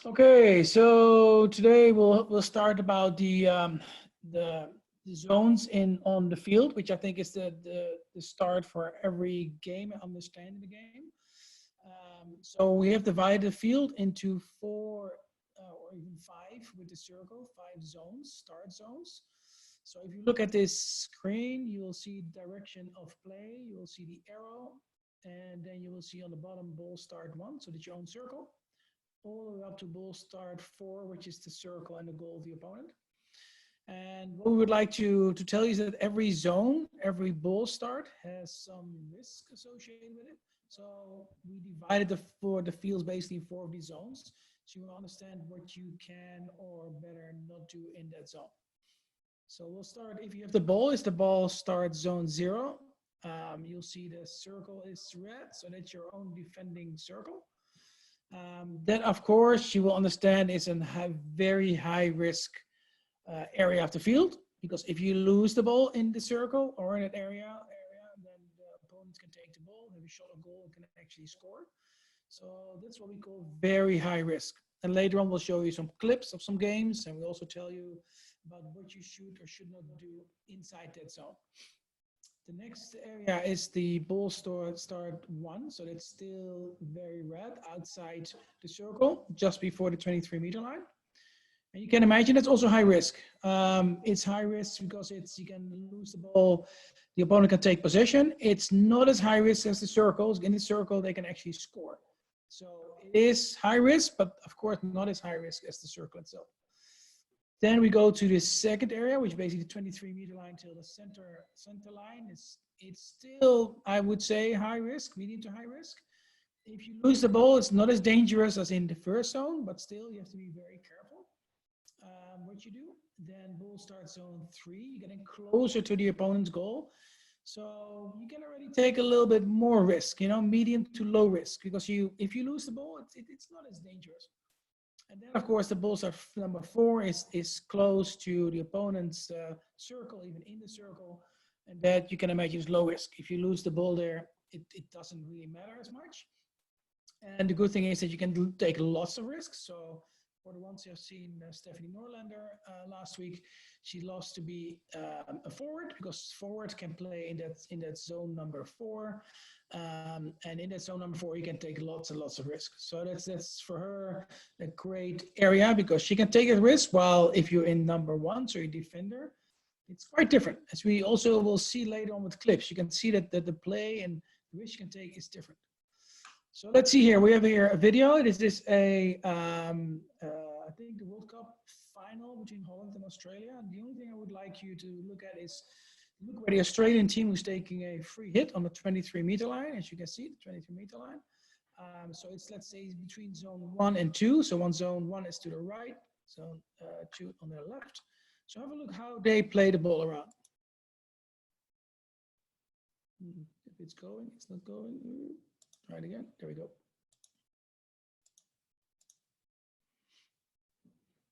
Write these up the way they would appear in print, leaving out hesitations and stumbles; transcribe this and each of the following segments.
Okay, so today we'll start about the zones in on the field, which I think is the start for every game, understanding the game. So we have divided the field into four or even five with the circle, five zones, start zones. So if you look at this screen, you will see direction of play, you will see the arrow, and then you will see on the bottom ball start one, so that's your own circle, all the way up to ball start four, which is the circle and the goal of the opponent. And what we would like to tell you is that every zone, every ball start has some risk associated with it. So we divided the fields basically in four of these zones. So you will understand what you can or better not do in that zone. So we'll start, if you have the ball start zone 0. You'll see the circle is red, so that's your own defending circle. That, of course, you will understand is a very high risk area of the field, because if you lose the ball in the circle or in that area, then the opponent can take the ball, have a shot on goal, and can actually score. So that's what we call very high risk. And later on, we'll show you some clips of some games, and we'll also tell you about what you should or should not do inside that zone. The next area is the ball start 1, so that's still very red outside the circle, just before the 23-meter line. And you can imagine it's also high risk. It's high risk because you can lose the ball, the opponent can take possession. It's not as high risk as the circles. In the circle, they can actually score. So it is high risk, but of course not as high risk as the circle itself. Then we go to the second area, which is basically the 23-meter line till the center line. It's still, I would say, high risk, medium to high risk. If you lose the ball, it's not as dangerous as in the first zone, but still you have to be very careful what you do. Then ball start zone 3, you're getting closer to the opponent's goal. So you can already take a little bit more risk, medium to low risk, because if you lose the ball, it's not as dangerous. And then, of course, the ball start number 4 is close to the opponent's circle, even in the circle. And that you can imagine is low risk. If you lose the ball there, it doesn't really matter as much. And the good thing is that you can take lots of risks. So for the ones who have seen Stephanie Norlander last week, she lost to be a forward, because forward can play in that zone number 4. And in that zone number 4, you can take lots and lots of risk. So that's for her a great area, because she can take a risk, while if you're in number 1, so you're defender, it's quite different. As we also will see later on with clips, you can see that the play and the risk you can take is different. So let's see here. We have here a video. This is I think the World Cup final between Holland and Australia. And the only thing I would like you to look at is look where the Australian team was taking a free hit on the 23-meter line. As you can see, the 23-meter line. So it's, let's say, between zone 1 and 2. So zone 1 is to the right, zone 2 on the left. So have a look how they play the ball around. If it's going, it's not going. Try it again. There we go.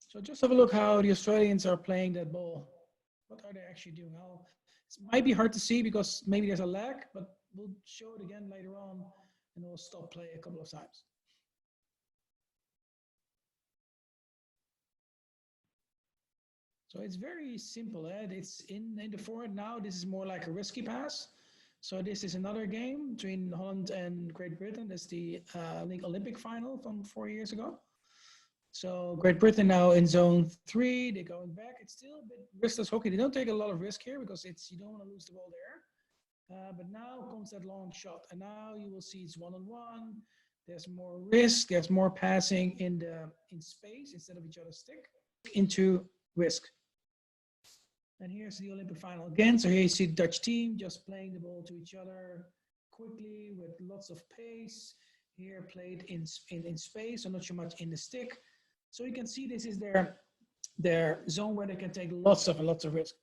So just have a look how the Australians are playing that ball. What are they actually doing? It might be hard to see because maybe there's a lag, but we'll show it again later on, and we'll stop play a couple of times. So it's very simple. It's in the forward now. This is more like a risky pass. So this is another game between Holland and Great Britain. That's the I think Olympic final from 4 years ago. So Great Britain now in zone 3. They're going back. It's still a bit riskless hockey. They don't take a lot of risk here because you don't want to lose the ball there. But now comes that long shot, and now you will see it's 1-on-1. There's more risk. There's more passing in space instead of each other's stick into risk. And here's the Olympic final again. So here you see the Dutch team just playing the ball to each other quickly with lots of pace. Here played in space, so not so much in the stick. So you can see this is their zone where they can take lots of risk.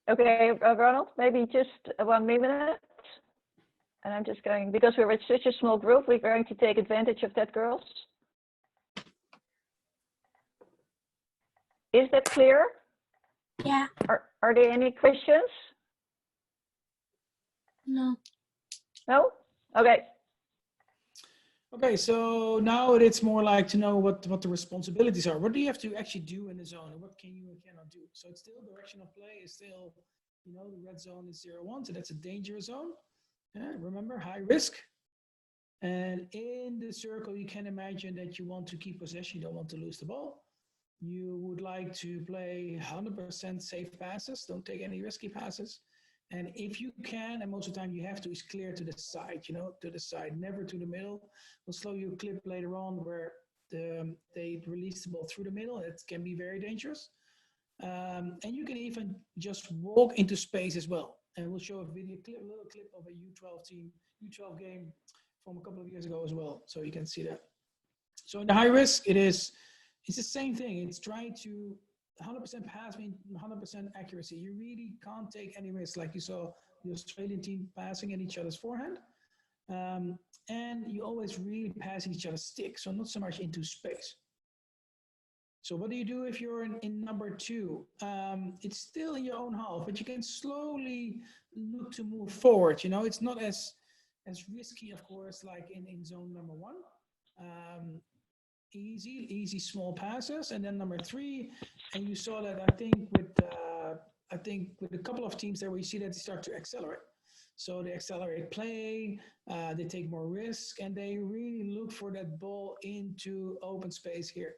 Okay, Ronald, maybe just 1 minute. And I'm just going, because we're with such a small group, we're going to take advantage of that, girls. Is that clear? Yeah. Are there any questions? No. No? Okay. Okay, so now it's more like to know what the responsibilities are. What do you have to actually do in the zone, and what can you and cannot do? So it's still direction of play is still, the red zone is 0-1, so that's a danger zone. Yeah, remember, high risk. And in the circle, you can imagine that you want to keep possession, you don't want to lose the ball. You would like to play 100% safe passes, don't take any risky passes. And if you can, and most of the time you have to, is clear to the side, to the side, never to the middle. We'll show you a clip later on where they release the ball through the middle. It can be very dangerous. And you can even just walk into space as well. And we'll show a video clip, a little clip of a U12 game from a couple of years ago as well. So you can see that. So in the high risk, it's the same thing. It's trying to 100% pass, mean 100% accuracy. You really can't take any risks, like you saw the Australian team passing at each other's forehand. And you always really pass each other's stick, so not so much into space. So what do you do if you're in number 2? It's still in your own half, but you can slowly look to move forward. It's not as risky, of course, like in zone number 1. Easy small passes, and then number 3, and you saw that I think with a couple of teams there, we see that they start to accelerate. So they accelerate play, they take more risk, and they really look for that ball into open space here.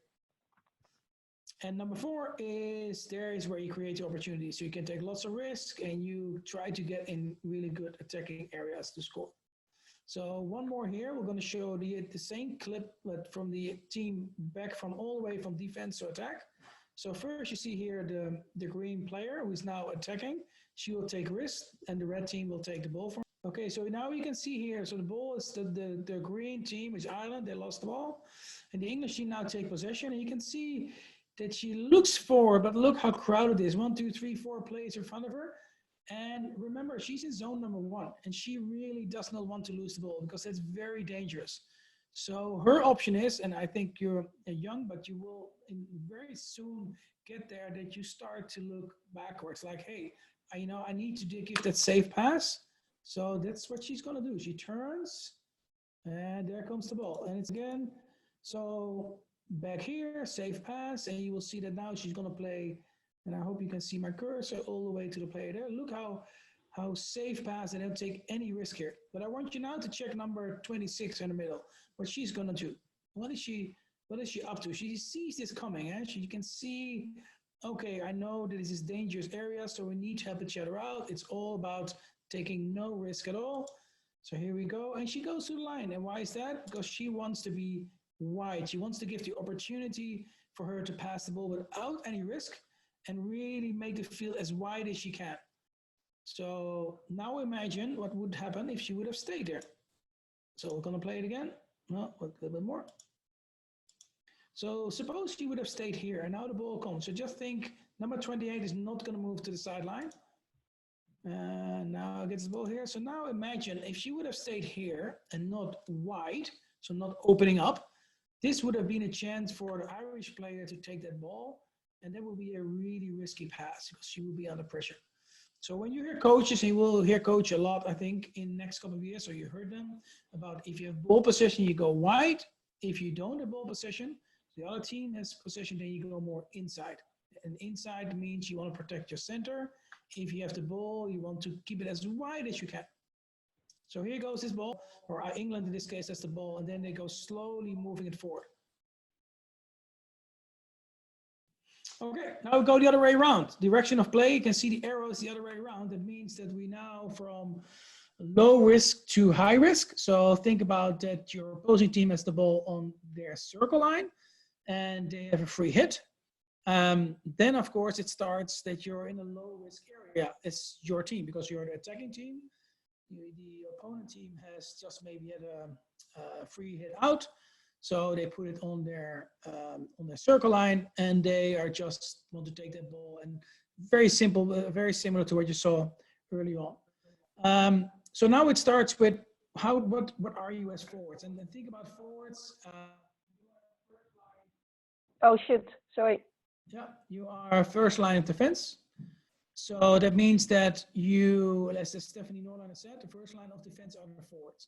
And number 4 is where you create the opportunity. So you can take lots of risk and you try to get in really good attacking areas to score. So one more here, we're going to show the same clip, but from the team back from all the way from defense to attack. So first you see here the green player who is now attacking. She will take risk and the red team will take the ball from her. Okay, so now you can see here, so the ball is the green team is Ireland, they lost the ball. And the English team now take possession, and you can see that she looks forward, but look how crowded it is. 1, 2, 3, 4 players in front of her. And remember, she's in zone number 1, and she really does not want to lose the ball because that's very dangerous. So her option is, and I think you're young, but you will very soon get there, that you start to look backwards, like, hey, I need to give that safe pass. So that's what she's going to do. She turns, and there comes the ball. And it's again, so back here, safe pass, and you will see that now she's going to play, and I hope you can see my cursor all the way to the player there. Look how safe pass, and don't take any risk here. But I want you now to check number 26 in the middle, what she's going to do. What is she up to? She sees this coming, and you can see, okay, I know that this is dangerous area, so we need to help each other out. It's all about taking no risk at all. So here we go, and she goes to the line. And why is that? Because she wants to be wide. She wants to give the opportunity for her to pass the ball without any risk and really make the field as wide as she can. So now imagine what would happen if she would have stayed there. So we're going to play it again. No, a little bit more. So suppose she would have stayed here, and now the ball comes. So just think, number 28 is not going to move to the sideline. And now gets the ball here. So now imagine if she would have stayed here and not wide, so not opening up, this would have been a chance for the Irish player to take that ball, and that would be a really risky pass because she would be under pressure. So when you hear coaches, and you will hear coach a lot, I think, in the next couple of years, so you heard them about if you have ball possession, you go wide. If you don't have ball possession, the other team has possession, then you go more inside. And inside means you want to protect your center. If you have the ball, you want to keep it as wide as you can. So here goes this ball, or England in this case has the ball, and then they go slowly moving it forward. Okay, now we go the other way around. Direction of play, you can see the arrows the other way around. That means that we now from low risk to high risk. So think about that your opposing team has the ball on their circle line and they have a free hit. Then of course it starts that you're in a low risk area. It's your team because you're the attacking team. The opponent team has just maybe had a free hit out. So they put it on their circle line, and they are just want to take that ball. And very simple, very similar to what you saw early on. So now it starts with what are you as forwards? And then think about forwards. Oh shoot! Sorry. Yeah, you are first line of defense. So that means that you, as Stephanie Norlander said, the first line of defense are the forwards.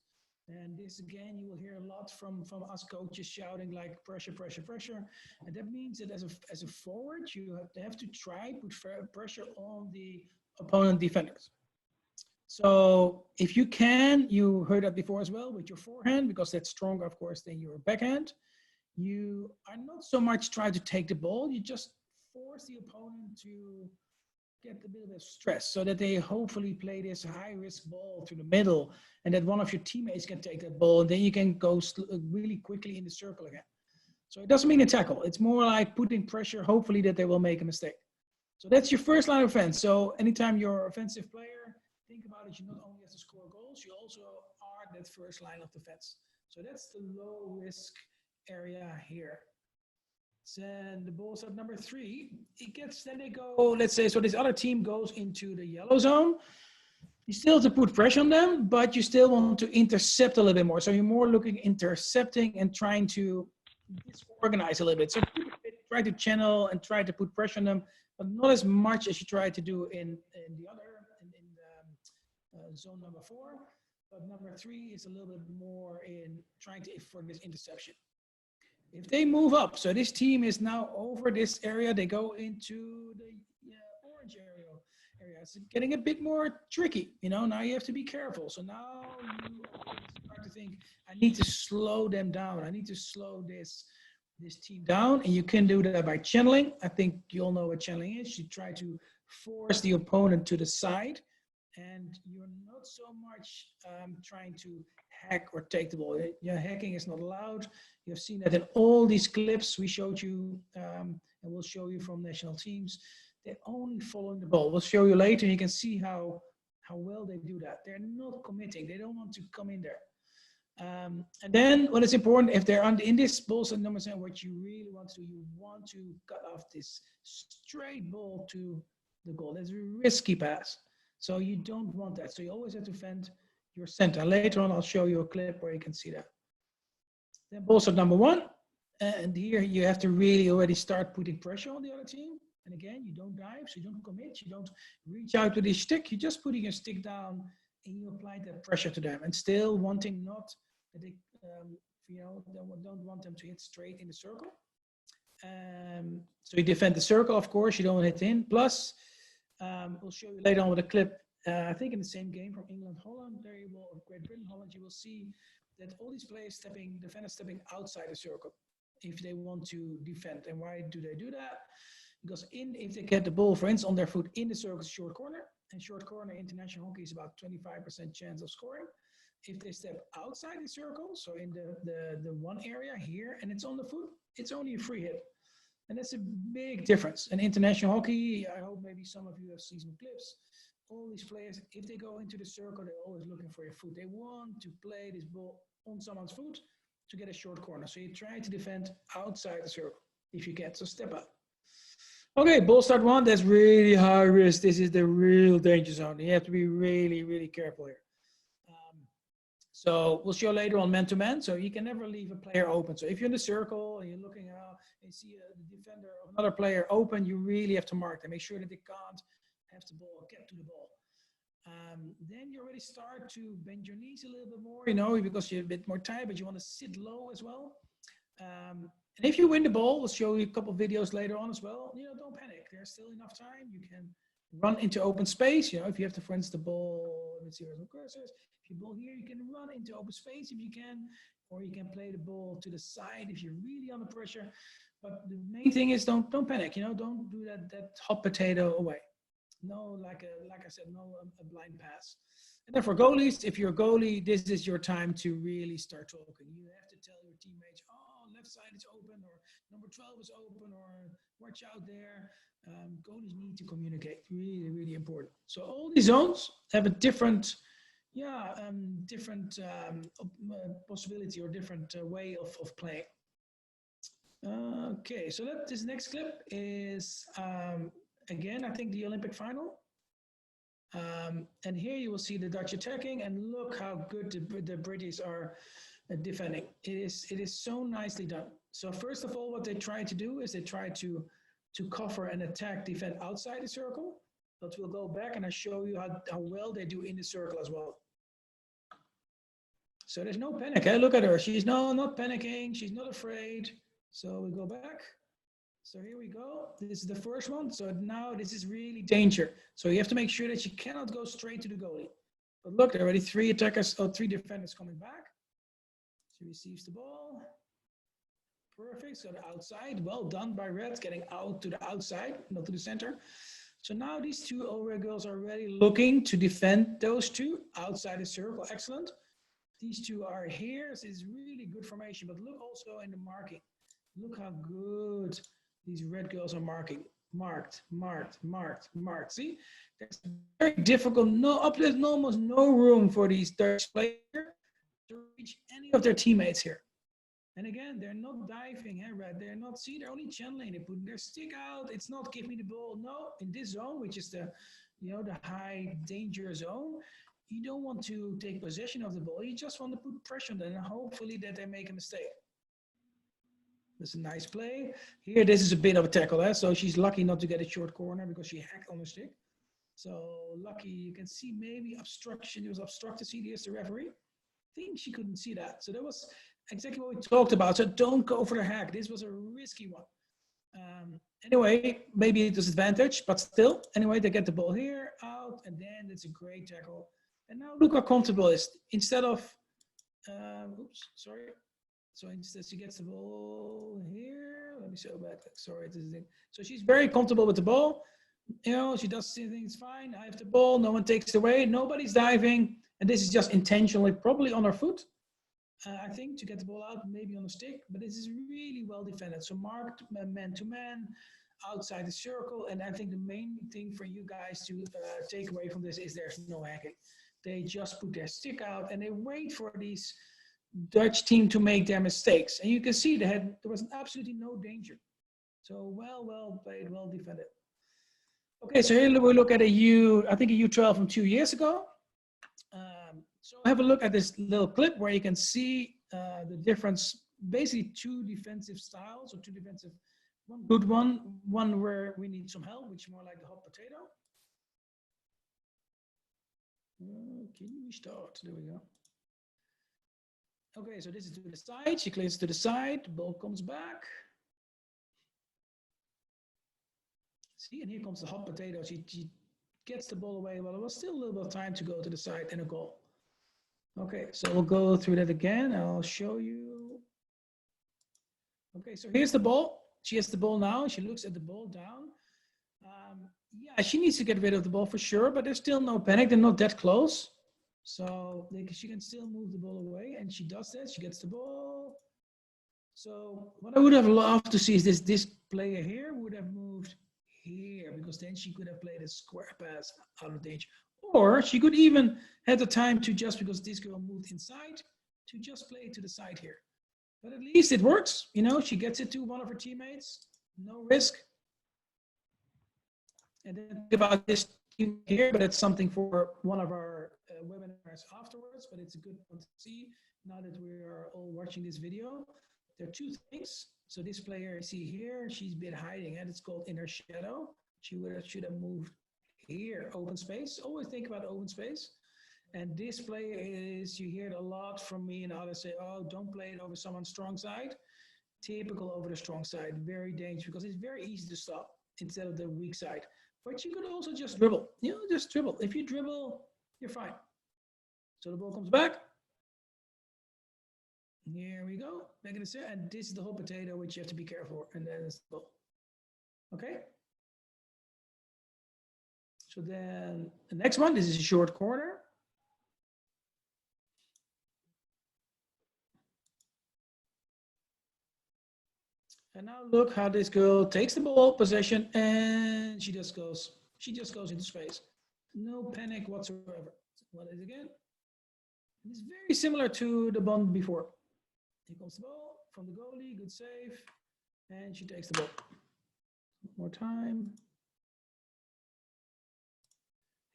And this again, you will hear a lot from us coaches shouting like pressure, pressure, pressure. And that means that as a forward, you have to try put pressure on the opponent defenders. So if you can, you heard that before as well with your forehand, because that's stronger, of course, than your backhand. You are not so much trying to take the ball, you just force the opponent to get a bit of stress so that they hopefully play this high risk ball to the middle and that one of your teammates can take that ball and then you can go really quickly in the circle again. So it doesn't mean a tackle. It's more like putting pressure, hopefully that they will make a mistake. So that's your first line of defense. So anytime you're an offensive player, think about it. You not only have to score goals, you also are that first line of defense. So that's the low risk area here. Then the ball's at number 3. It gets, then they go, let's say, so this other team goes into the yellow zone. You still have to put pressure on them, but you still want to intercept a little bit more. So you're more looking intercepting and trying to disorganize a little bit. So try to channel and try to put pressure on them, but not as much as you try to do in the other, in zone number 4. But number 3 is a little bit more in trying to, for this interception. If they move up, so this team is now over this area, they go into the orange area. It's getting a bit more tricky, you know, now you have to be careful. So now you start to think, I need to slow them down. I need to slow this team down. And you can do that by channeling. I think you all know what channeling is. You try to force the opponent to the side and you're not so much trying to hack or take the ball. Hacking is not allowed. You've seen that in all these clips we showed you and we'll show you from national teams. They're only following the ball. We'll show you later. You can see how well they do that. They're not committing. They don't want to come in there. And then what is important, if they're in this ball set number 7, what you really want to do, you want to cut off this straight ball to the goal. That's a risky pass. So you don't want that. So you always have to defend your center. Later on, I'll show you a clip where you can see that. Then ball set number 1. And here you have to really already start putting pressure on the other team. And again, you don't dive, so you don't commit, you don't reach out with your stick, you're just putting your stick down and you apply that pressure to them and still wanting not that they, don't want them to hit straight in the circle. So you defend the circle, of course, you don't hit in. Plus, we'll show you later on with a clip, I think in the same game from England, Holland, there you will, or Great Britain, Holland, you will see that all these players defenders stepping outside the circle if they want to defend. And why do they do that? Because if they get the ball, for instance, on their foot in the circle, short corner, and short corner international hockey is about 25% chance of scoring. If they step outside the circle, so in the one area here, and it's on the foot, it's only a free hit. And that's a big difference. In international hockey, I hope maybe some of you have seen some clips. All these players, if they go into the circle, they're always looking for your foot. They want to play this ball on someone's foot to get a short corner. So you try to defend outside the circle if you can. So step up. Okay, ball start 1, that's really high risk. This is the real danger zone. You have to be really, really careful here. So we'll show later on man-to-man. So you can never leave a player open. So if you're in the circle and you're looking out and you see the defender of another player open, you really have to mark them. Make sure that they can't have the ball, get to the ball. Then you already start to bend your knees a little bit more, you know, because you're a bit more tight, but you want to sit low as well. And if you win the ball, we'll show you a couple of videos later on as well. You know, don't panic. There's still enough time. You can run into open space. You know, if you have to, for instance, the ball, let's see where the cursors. If you ball here, you can run into open space if you can, or you can play the ball to the side if you're really under pressure. But the main thing is don't panic. You know, don't do that hot potato away. No, like I said, no a blind pass. And then for goalies, if you're a goalie, this is your time to really start talking. You have to tell your teammates, oh, left side is open, or number 12 is open, or watch out there. Goalies need to communicate, really, really important. So all these zones have a different, possibility or different way of playing. Okay, so this next clip is, again, I think the Olympic final. And here you will see the Dutch attacking, and look how good the British are defending. It is so nicely done. So first of all, what they try to do is they try to cover and attack, defend outside the circle. But we'll go back and I show you how well they do in the circle as well. So there's no panic. Hey, look at her. She's not panicking. She's not afraid. So we go back. So here we go. This is the first one. So now this is really danger. So you have to make sure that she cannot go straight to the goalie. But look, there are already 3 attackers or 3 defenders coming back. She receives the ball. Perfect. So the outside. Well done by Red, getting out to the outside, not to the center. So now these 2 Aura girls are already looking to defend those 2 outside the circle. Excellent. These 2 are here. So it's really good formation. But look also in the marking. Look how good these red girls are marking. Marked. See, that's very difficult. There's almost no room for these Dutch players to reach any of their teammates here. And again, they're not diving, Red. They're not, see, they're only channeling. They put their stick out. It's not give me the ball. No, in this zone, which is the, the high danger zone, you don't want to take possession of the ball. You just want to put pressure on them and hopefully that they make a mistake. That's a nice play. Here, this is a bit of a tackle. So she's lucky not to get a short corner because she hacked on the stick. So lucky, you can see maybe obstruction. It was obstructed. See, here's the referee. I think she couldn't see that. So that was exactly what we talked about. So don't go for the hack. This was a risky one. Anyway, maybe it was advantage, but still. Anyway, they get the ball here, out, and then it's a great tackle. And now look how comfortable it is. Instead of, oops, sorry. So instead she gets the ball here. Let me show back. Sorry, this is it. So she's very comfortable with the ball. She does things fine. I have the ball. No one takes it away. Nobody's diving. And this is just intentionally, probably on her foot. I think to get the ball out, maybe on a stick. But this is really well defended. So marked man to man, outside the circle. And I think the main thing for you guys to take away from this is there's no hacking. They just put their stick out and they wait for these Dutch team to make their mistakes. And you can see there was absolutely no danger. So well played, well defended. Okay, so here we look at I think a U12 from 2 years ago. So have a look at this little clip where you can see the difference, basically 2 defensive styles, or 2 defensive, one good one where we need some help, which is more like the hot potato. Can you restart? There we go. Okay, so this is to the side. She clears to the side. The ball comes back. See, and here comes the hot potato. She gets the ball away. Well, it was still a little bit of time to go to the side and a goal. Okay, so we'll go through that again. I'll show you. Okay, so here's the ball. She has the ball now. She looks at the ball down. Yeah, she needs to get rid of the ball for sure, but there's still no panic. They're not that close. So she can still move the ball away, and she does that. She gets the ball. So what I would have loved to see is this player here would have moved here, because then she could have played a square pass out of danger. Or she could even have the time to, just because this girl moved inside, to just play it to the side here. But at least it works. She gets it to one of her teammates. No risk. And then think about this team here, but it's something for one of our webinars afterwards, but it's a good one to see now that we are all watching this video. There are 2 things. So this player you see here, she's been hiding, and it's called in her shadow. She should have moved here, open space. Always think about open space. And this player is, you hear it a lot from me and others say, oh, don't play it over someone's strong side. Typical over the strong side, very dangerous, because it's very easy to stop instead of the weak side. But you could also just dribble. Just dribble. If you dribble, you're fine. So the ball comes back. Here we go. Back in the set. And this is the whole potato, which you have to be careful. And then it's the ball. Okay. So then the next one, this is a short corner. And now look how this girl takes the ball, possession, and she just goes into space. No panic whatsoever. What is it again? It's very similar to the one before. Here comes the ball from the goalie, good save, and she takes the ball. One more time.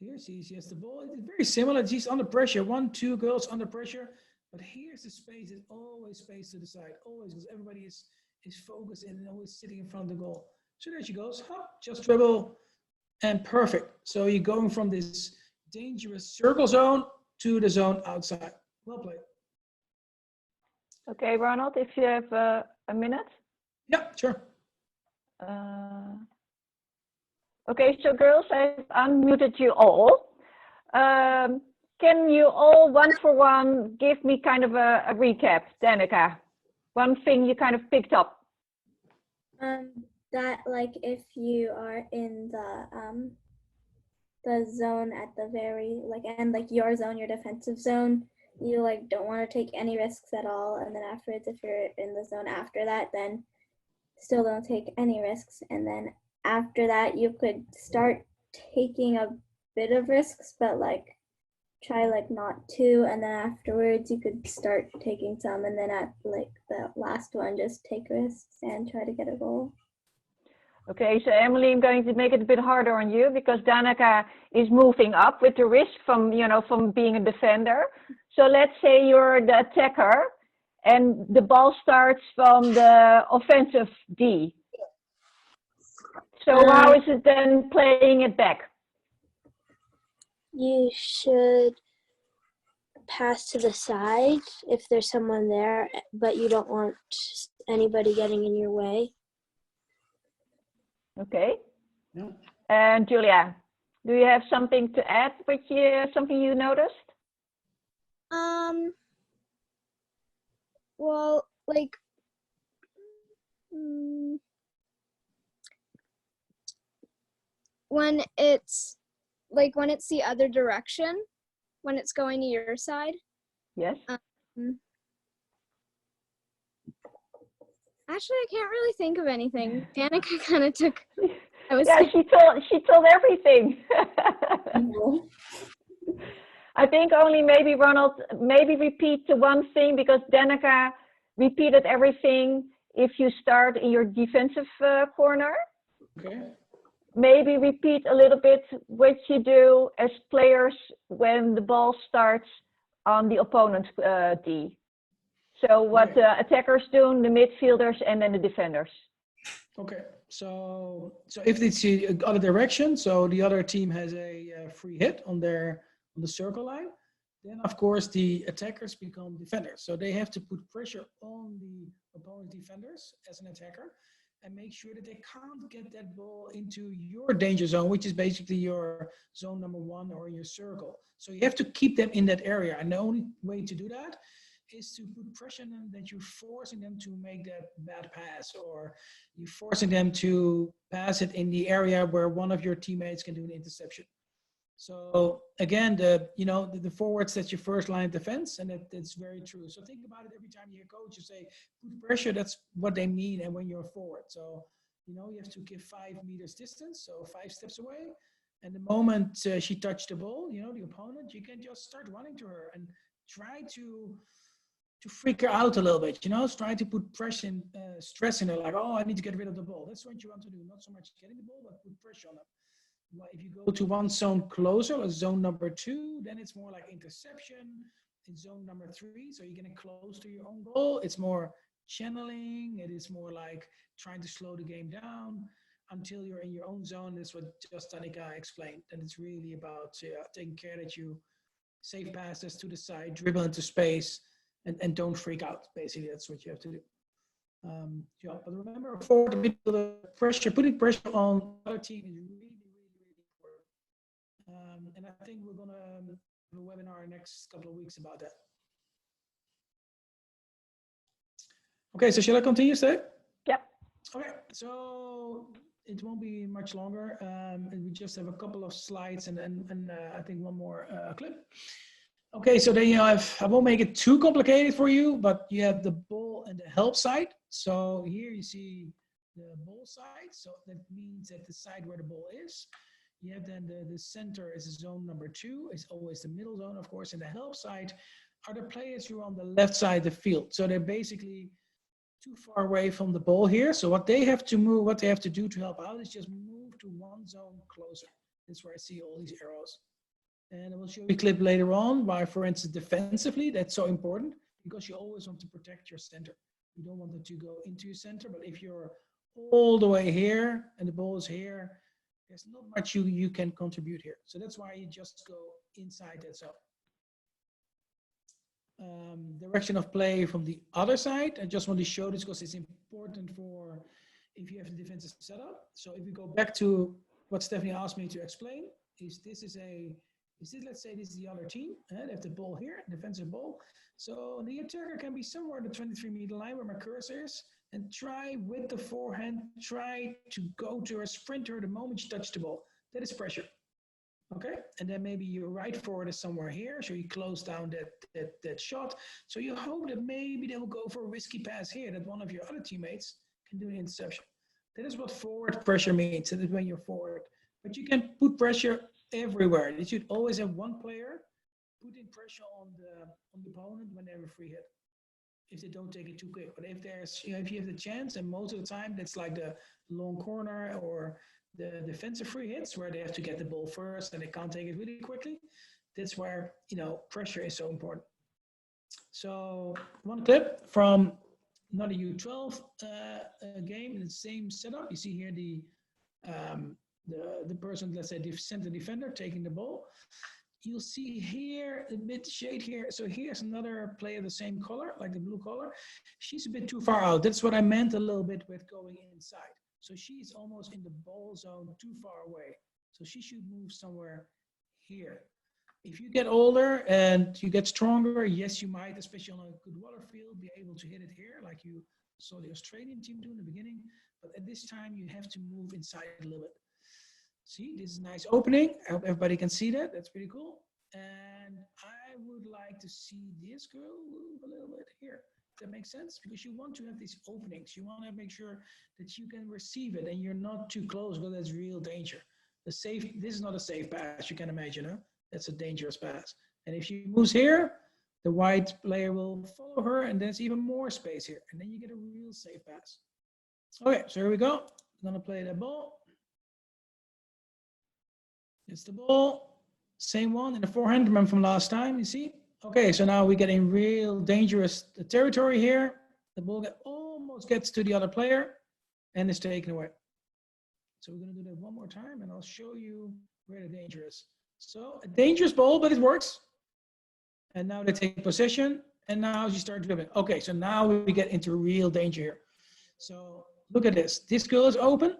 Here she has the ball. It's very similar. She's under pressure. 1, 2 girls under pressure. But here's the space. It's always space to the side. Always, because everybody is focused and always sitting in front of the goal. So there she goes. Hop, just dribble, and perfect. So you're going from this dangerous circle zone to the zone outside. Well played. Okay, Ronald, if you have a minute. Yeah, sure. Okay, so girls, I've unmuted you all. Can you all one for one give me kind of a recap, Danica? One thing you kind of picked up. That like if you are in the zone at the very like end, like your zone, your defensive zone, you like don't want to take any risks at all. And then afterwards, if you're in the zone after that, then still don't take any risks. And then after that, you could start taking a bit of risks, but like try like not to. And then afterwards, you could start taking some. And then at like the last one, just take risks and try to get a goal. Okay, so Emily, I'm going to make it a bit harder on you because Danica is moving up with the risk from, you know, from being a defender. So let's say you're the attacker and the ball starts from the offensive D. So how is it then playing it back? You should pass to the side if there's someone there, but you don't want anybody getting in your way. Okay. Yeah. And Julia, do you have something to add? Something you noticed? Well, like, when it's the other direction, when it's going to your side. Yes. Actually, I can't really think of anything. Danica kind of took. Yeah, she told everything. I think only maybe Ronald, maybe repeat the one thing because Danica repeated everything if you start in your defensive corner. Okay. Maybe repeat a little bit what you do as players when the ball starts on the opponent's D. So what the attackers do, the midfielders, and then the defenders. Okay, so if it's the other direction, so the other team has a free hit on the circle line, then of course the attackers become defenders. So they have to put pressure on the opponent defenders as an attacker and make sure that they can't get that ball into your danger zone, which is basically your zone number 1 or your circle. So you have to keep them in that area, and the only way to do that is to put pressure on them that you're forcing them to make that bad pass, or you're forcing them to pass it in the area where one of your teammates can do an interception. So again, the forwards, that's your first line of defense, and that's very true. So think about it every time you hear coach, you say, put pressure, that's what they mean, and when you're forward. So, you have to give 5 meters distance, so 5 steps away. And the moment she touched the ball, the opponent, you can just start running to her and try to freak her out a little bit, try to put pressure and stress in her, like, oh, I need to get rid of the ball. That's what you want to do, not so much getting the ball, but put pressure on them. Well, if you go to one zone closer, like zone number 2, then it's more like interception. In zone number 3, so you're getting close to your own goal. It's more channeling. It is more like trying to slow the game down until you're in your own zone. That's what just Danica explained. And it's really about taking care that you save passes to the side, dribble into space, and don't freak out. Basically, that's what you have to do. But remember, for the pressure, putting pressure on the other team is really, really important. And I think we're going to have a webinar next couple of weeks about that. Okay, so shall I continue, Steve? Yeah. Okay, so it won't be much longer. We just have a couple of slides and I think one more clip. Okay, so then I won't make it too complicated for you, but you have the ball and the help side. So here you see the ball side. So that means that the side where the ball is. You have then the center is zone number 2. It's always the middle zone, of course. And the help side are the players who are on the left side of the field. So they're basically too far away from the ball here. So what they have to do to help out is just move to one zone closer. That's where I see all these arrows. And I will show you a clip later on why, for instance, defensively, that's so important because you always want to protect your center. You don't want it to go into your center, but if you're all the way here and the ball is here, there's not much you can contribute here. So that's why you just go inside that zone. direction of play from the other side. I just want to show this because it's important for if you have the defensive setup. So if we go back to what Stephanie asked me to explain, is let's say this is the other team, they have the ball here, defensive ball. So the attacker can be somewhere in the 23-meter line where my cursor is, and try with the forehand, try to go to a sprinter the moment you touch the ball. That is pressure. Okay, and then maybe your right forward is somewhere here, so you close down that shot. So you hope that maybe they will go for a risky pass here, that one of your other teammates can do an interception. That is what forward pressure means. That is when you're forward. But you can put pressure everywhere. You should always have one player putting pressure on the opponent when they have a free hit, if they don't take it too quick. But if there's, if you have the chance, and most of the time that's like the long corner or the defensive free hits where they have to get the ball first and they can't take it really quickly. That's where, pressure is so important. So one clip from another U12 game in the same setup. You see here the person, let's say the center defender taking the ball. You'll see here a bit shade here. So here's another player the same color, like the blue color. She's a bit too far out. That's what I meant a little bit with going inside. So she's almost in the ball zone too far away. So she should move somewhere here. If you get older and you get stronger, yes, you might, especially on a good water field, be able to hit it here, like you saw the Australian team do in the beginning. But at this time, you have to move inside a little bit. See, this is a nice opening. I hope everybody can see that. That's pretty cool. And I would like to see this girl move a little bit here. That makes sense, because you want to have these openings. You want to make sure that you can receive it and you're not too close, because that's real danger. This is not a safe pass, you can imagine, huh? That's a dangerous pass. And if she moves here, the white player will follow her, and there's even more space here. And then you get a real safe pass. Okay, so here we go. I'm gonna play that ball. It's the ball. Same one in the forehand, remember from last time, you see? Okay, so now we're getting real dangerous territory here. The ball almost gets to the other player and is taken away. So we're going to do that one more time, and I'll show you where the danger is. So a dangerous ball, but it works. And now they take possession, and now she starts dribbling. Okay, so now we get into real danger here. So look at this. This girl is open.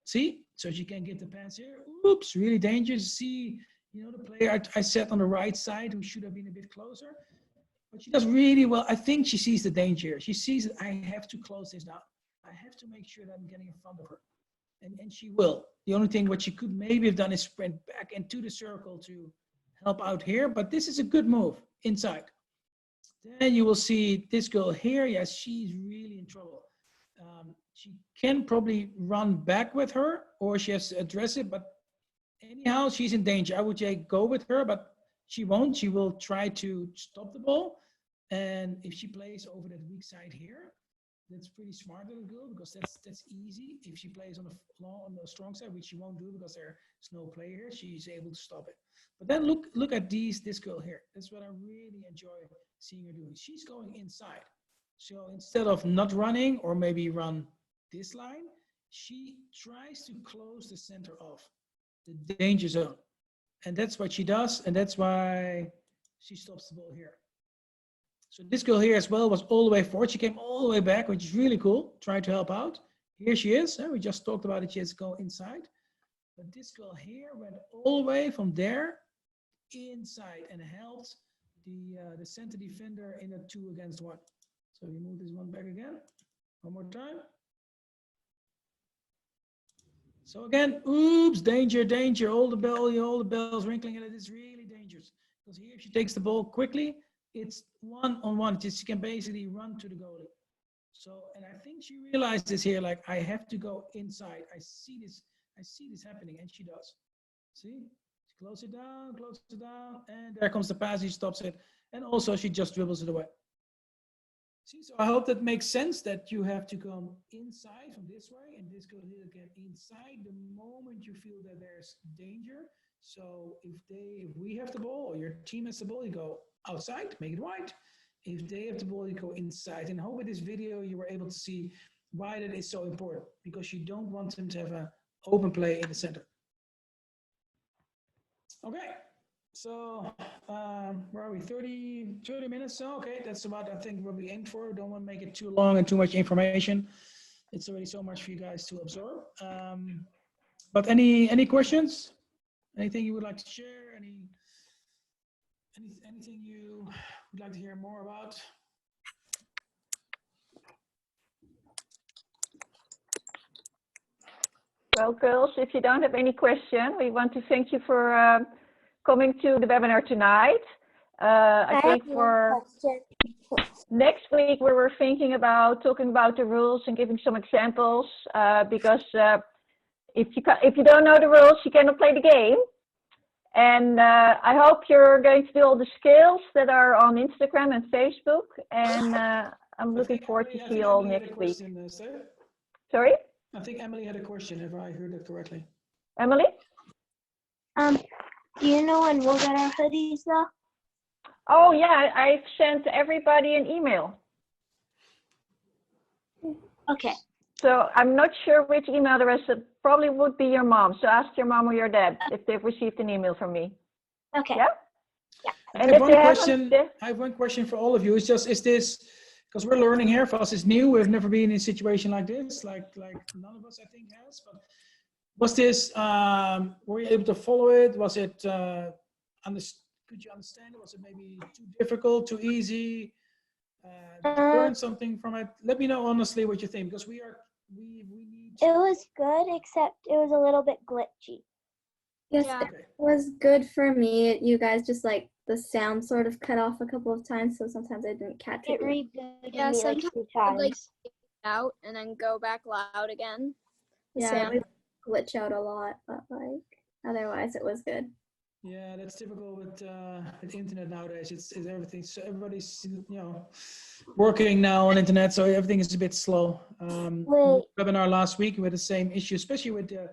See? So she can get the pass here. Oops, really dangerous. See, the player I set on the right side who should have been a bit closer. But she does really well. I think she sees the danger. She sees that I have to close this down. I have to make sure that I'm getting in front of her. And she will. The only thing what she could maybe have done is sprint back into the circle to help out here. But this is a good move inside. Then you will see this girl here. Yes, she's really in trouble. She can probably run back with her, or she has to address it. But anyhow, she's in danger. I would say go with her, but she won't. She will try to stop the ball. And if she plays over that weak side here, that's pretty smart little girl, because that's easy. If she plays on the strong side, which she won't do because there's no player here, she's able to stop it. But then look at this girl here. That's what I really enjoy seeing her doing. She's going inside. So instead of not running or maybe run this line, she tries to close the center off, the danger zone. And that's what she does, and that's why she stops the ball here. So this girl here as well was all the way forward. She came all the way back, which is really cool. Trying to help out. Here she is. We just talked about it. She has to go inside. But this girl here went all the way from there inside and helped the center defender in a 2-against-1. So we move this one back again. One more time. So again, oops, danger, danger. All the bells wrinkling, and it is really dangerous. Because here if she takes the ball quickly, it's 1-on-1. She can basically run to the goalie. So, and I think she realized this here, like I have to go inside. I see this happening, and she does. See? She closes it down, and there comes the pass, she stops it. And also she just dribbles it away. See, so I hope that makes sense, that you have to come inside from this way, and this goes here again inside the moment you feel that there's danger. So if we have the ball, or your team has the ball, you go outside, make it wide. If they have the ball, you go inside. And I hope with this video you were able to see why that is so important, because you don't want them to have an open play in the center. Okay, So, where are we? 30 minutes. So, okay, that's about, I think, what we aimed for. We don't want to make it too long and too much information. It's already so much for you guys to absorb. But any questions? Anything you would like to share? Anything you would like to hear more about? Well, girls, if you don't have any question, we want to thank you for coming to the webinar tonight. I think for next week, we were thinking about talking about the rules and giving some examples, because if you don't know the rules, you cannot play the game. And I hope you're going to do all the skills that are on Instagram and Facebook. And I'm looking forward to see you all next week. Sorry? I think Emily had a question, if I heard it correctly. Emily? Do you know when we'll get our hoodies though? Oh yeah, I've sent everybody an email. Okay. So I'm not sure which email address. It probably would be your mom. So ask your mom or your dad if they've received an email from me. Okay. Yeah? Yeah. And if they haven't, I have one question for all of you. It's just, is this, because we're learning here, for us it's new. We've never been in a situation like this, like none of us I think has. But was this, were you able to follow it? Was it, could you understand it? Was it maybe too difficult, too easy? Did you learn something from it? Let me know honestly what you think, because we need to... It was good, except it was a little bit glitchy. Yes, Yeah. it was good for me. You guys just like the sound sort of cut off a couple of times, so sometimes I didn't catch it. It rebooted Yeah, me like sometimes 2 I'd like times. to out and then go back loud again. Yeah, sound. it would glitch out a lot, but like otherwise it was good. Yeah, that's typical with the internet nowadays. It's everything. So everybody's working now on internet, so everything is a bit slow. Wait. Webinar last week we had the same issue, especially with the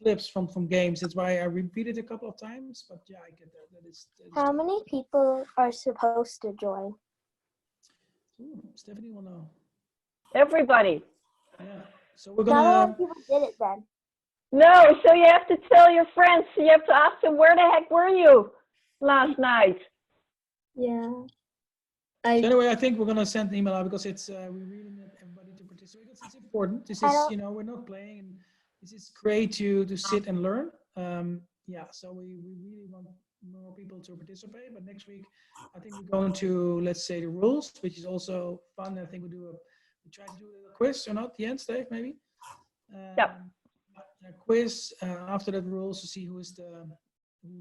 clips from games. That's why I repeated a couple of times. But yeah, I get that. That is How many people are supposed to join? Ooh, Stephanie will know. everybody. Yeah. So we're Not a lot gonna. of people did it then. No, so you have to tell your friends. You have to ask them, where the heck were you last night? Yeah. So anyway, I think we're gonna send an email out because it's we really need everybody to participate. It's important. This is we're not playing, and this is great to sit and learn. Yeah, so we really want more people to participate. But next week, I think we're going to, let's say, the rules, which is also fun. I think we try to do a quiz or not? The end, Dave, maybe. Yep. A quiz after that rules to see who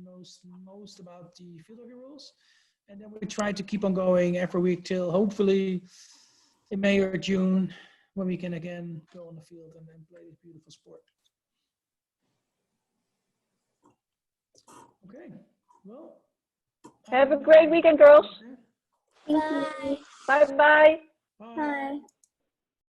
knows most about the field hockey rules. And then we try to keep on going every week till hopefully in May or June, when we can again go on the field and then play this beautiful sport. Okay, well. Have a great weekend, girls. Thank you. Bye-bye. Bye. Bye.